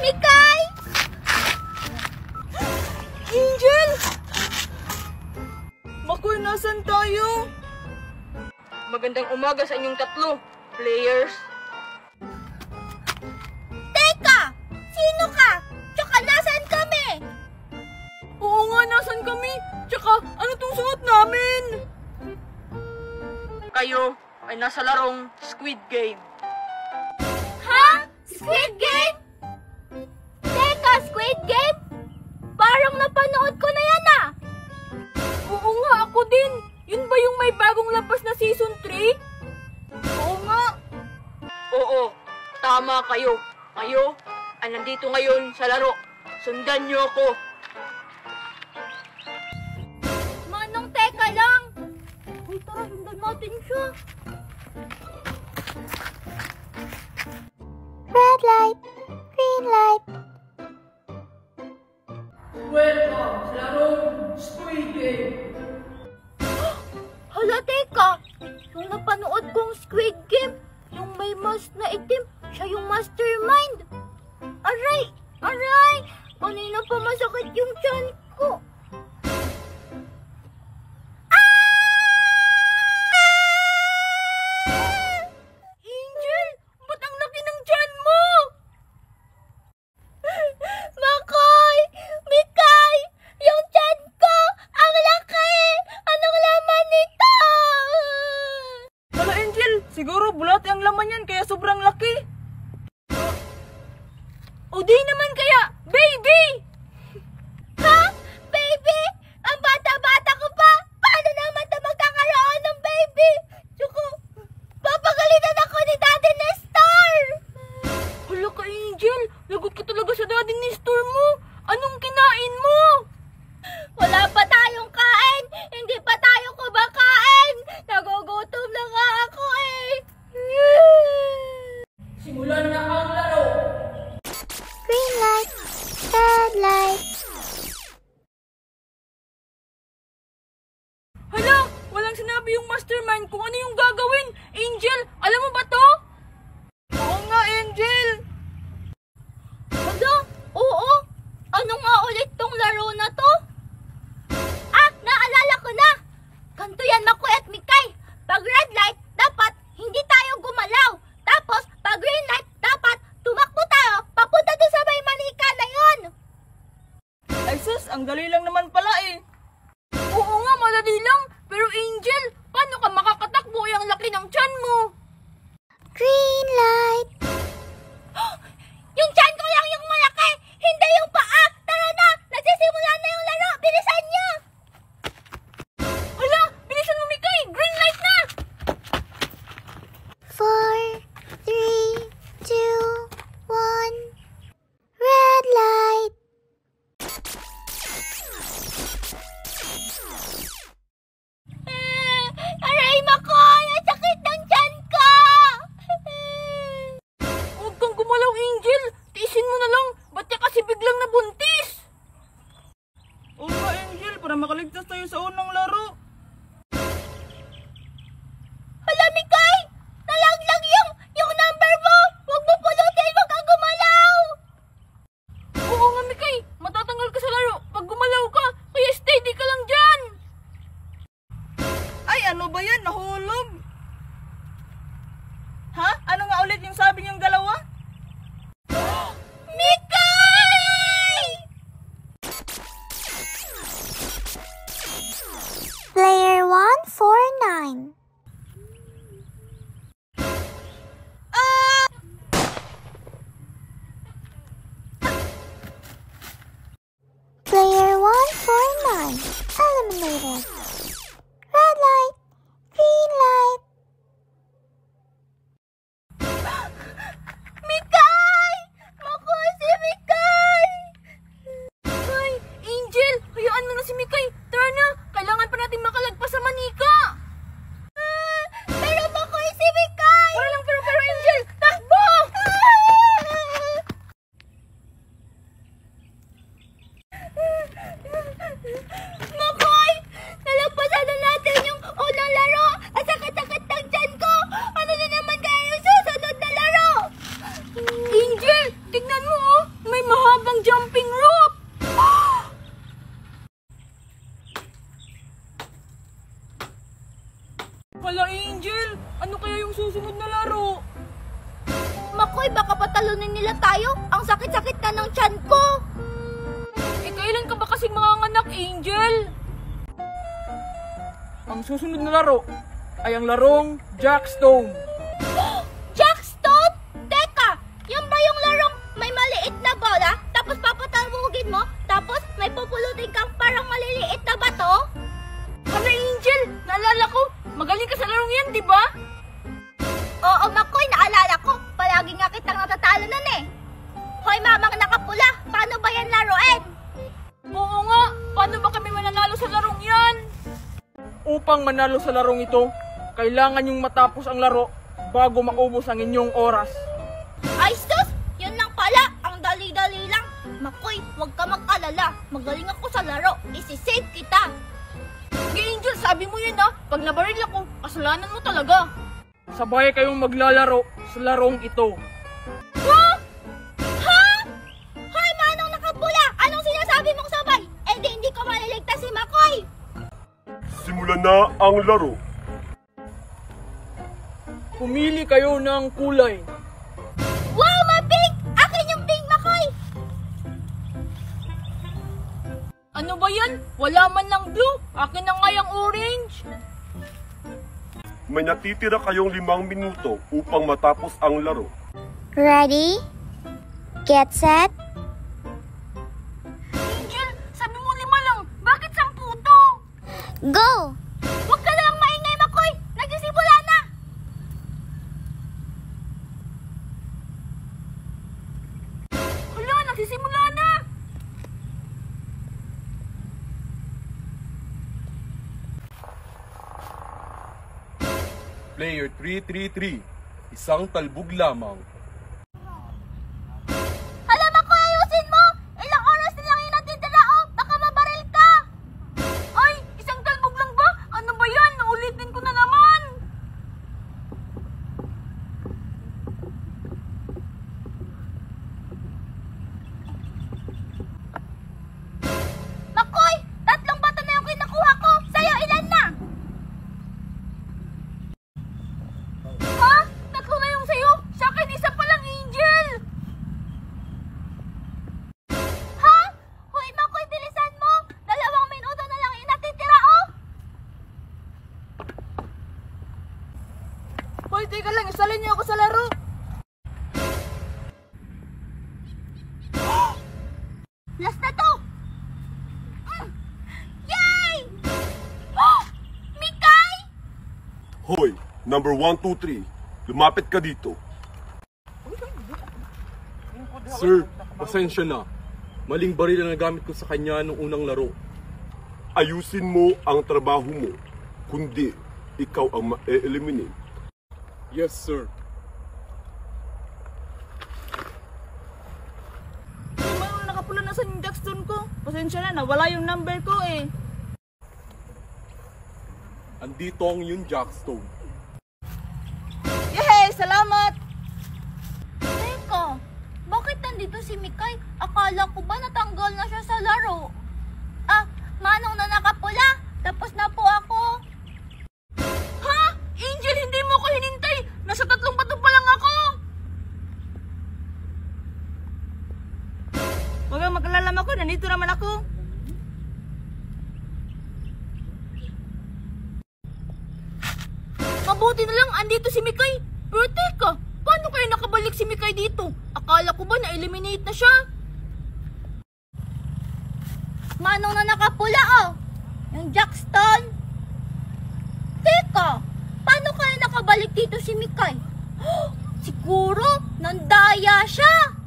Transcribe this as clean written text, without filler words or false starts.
Mikay! Angel! Makoy, nasan tayo? Magandang umaga sa inyong tatlo, players. Teka! Sino ka? Tsaka nasan kami? Oo nga, nasan kami? Tsaka, ano tong suot namin? Kayo ay nasa larong Squid Game. Ha? Squid Game? Teka, Squid Game? Parang napanood ko na yan ah! Oo nga, ako din. Yun ba yung may bagong labas na season 3? Oo nga. Oo, tama kayo. Kayo ay nandito ngayon sa laro. Sundan niyo ako. Manong, teka lang! Uy, tara, sundan natin siya. Red light, green light. Welcome sa larong Squid Game. Hala, teka! Yung napanood kong Squid Game, yung may mask na itim, siya yung mastermind. Aray! Aray! Kanina pa masakit yung tiyan ko. Angel, ba't ang laki ng tiyan mo? Makoy! Mikay! Yung tiyan ko! Ang laki! Anong laman nito? Hala, Angel, siguro bulat ang laman yan kaya sobrang laki. O di naman kaya, baby! Ha? Baby? Ang bata-bata ko pa! Paano naman ito magkakaroon ng baby? Tsaka, papagalitan ako ni Daddy Nestor! Hala ka, Angel, lagot ka talaga sa daddy ni store mo. Anong kinain mo? Wala pa tayong kain! Hindi pa tayo kumakain! Nagugutom na nga ako eh! Simulan na ang laro. Green light, red light. Hala, walang sinabi yung mastermind kung ano yung gagawin. Angel, alam mo ba to? Oo nga, Angel. Hala? Oo? Ano nga ulit tong laro na to? Ah, naalala ko na! Ganto yan, Makoy at Mikay. Pag red light, dapat hindi tayo gumalaw. Tapos, pag green light, dapat tumakbo tayo papunta doon sa may manika na yon. Ay sus, ang dali lang naman pala eh. Oo nga, madali lang. Pero Angel, paano ka makakatakbo? Ang laki ng tiyan mo. Green light. Yung tiyan ko lang yung malaki, hindi yung paa. Tara na, nagsisimula na yung laro. Bilisan niyo. Hala, bilisan mo, Mikay. Green light na. 4, 3, 2, 1. Red light. Aray, Makoy! Ang sakit ng tiyan ko! Huwag kang gumalaw, Angel. Tiisin mo na lang. Ba't ka kasi biglang nabuntis? Oo nga, Angel. Para makaligtas tayo sa unang laro. Hala, Mikay! Nalaglag yung number mo! Huwag mo pulutin! Huwag kang gumalaw! Oo nga, Mikay. Matatanggal ka sa laro pag gumalaw ka. Kaya steady ka lang dyan. Ay, ano ba yan? Nahulog. Ha? Ano nga ulit yung sabi niyong dalawa? Mikay! Player 149. Player 149 eliminated. Red light, green light. Mikay! Makoy si Mikay! Ay, Angel! Hayaan mo na si Mikay. Tara na. Kailangan pa natin makalagpas sa manika. Pero Makoy si Mikay! Para lang, pero Angel! Takbo! Makoy! baka patalunin nila tayo. Ang sakit-sakit na ng tiyan ko. Eh, kailan ka ba kasing manganganak, Angel? Ang susunod na laro ay ang larong Jackstone. Jackstone? Teka, yan ba yung larong may maliit na bola, tapos papatalbugin mo, tapos may pupulutin kang parang maliliit na bato? Ano, Angel? Naalala ko, magaling ka sa larong yan, di ba? Oo, Makoy, naalala ko. Palagi nga kitang natatalo nun eh. Hoy, mamang nakapula, paano ba yan laruin? Oo nga, paano ba kami mananalo sa larong yan? Upang manalo sa larong ito, kailangan yung matapos ang laro bago maubos ang inyong oras. Ay, sus! Yun lang pala, ang dali-dali lang. Makoy, huwag ka mag-alala. Magaling ako sa laro. Isisave kita. Sige, Angel, sabi mo yun ah. Pag nabaril ako, kasalanan mo talaga. Sabay kayong maglalaro sa larong ito. Ha? Ha? Hoy, manong nakapula! Anong sinasabi mong sabay? Eh di hindi ko maliligtas si Makoy. Simulan na ang laro. Pumili kayo ng kulay. Wow, may pink! Akin yung pink, Makoy! Ano ba yan? Wala man lang blue. Akin na nga yung orange. May natitira kayong 5 minuto upang matapos ang laro. Ready? Get set? Angel, sabi mo 5 lang. Bakit 10 to? Go! Huwag ka lang maingay, Makoy! Nagsisimula na! Hala, nagsisimula na. Player 333. Isang talbog lamang. Hala, Makoy, ayusin mo! Ilang oras na lang yung natitira, oh! Baka mabaril ka! Ay, isang talbog lang ba? Ano ba yan? Ulitin ko na naman. Makoy! 3 bato na yung kinakuha ko! Sa'yo, ilan na? Ha? 3 na yung sayo? Sa akin, isa pa lang, Angel. Ha? Hoy, Makoy, bilisan mo! 2 minuto na lang yung natitira, oh! Hoy, teka lang. Isalin niyo ako sa laro. Last na to! Yay! Oh! Mikay! Hoy, number 1, 2, 3. Lumapit ka dito. Sir, pasensya na. Maling baril ang nagamit ko sa kanya nung unang laro. Ayusin mo ang trabaho mo. Kundi, ikaw ang ma-eliminate. Yes, sir. Ay, mayroon nakapula na sa Jackstone ko. Pasensya na, nawala yung number ko eh. Andito ang iyong Jackstone. Yay! Salamat! Teka, bakit nandito si Mikay? Akala ko ba natanggal na siya sa laro? Ah, manong na nakapula. Tapos na po ako. Ha? Angel, hindi mo ko hinintay! Nasa 3 bato pa lang ako! Huwag kang mag-alala ako, nandito naman ako. Mabuti na lang, andito si Mikay. Pero teka, paano kaya nakabalik si Mikay dito? Akala ko ba na-eliminate na siya? Manong na nakapula, oh. Yung Jackstone. Teka, paano kaya nakabalik dito si Mikay? Siguro, nandaya siya.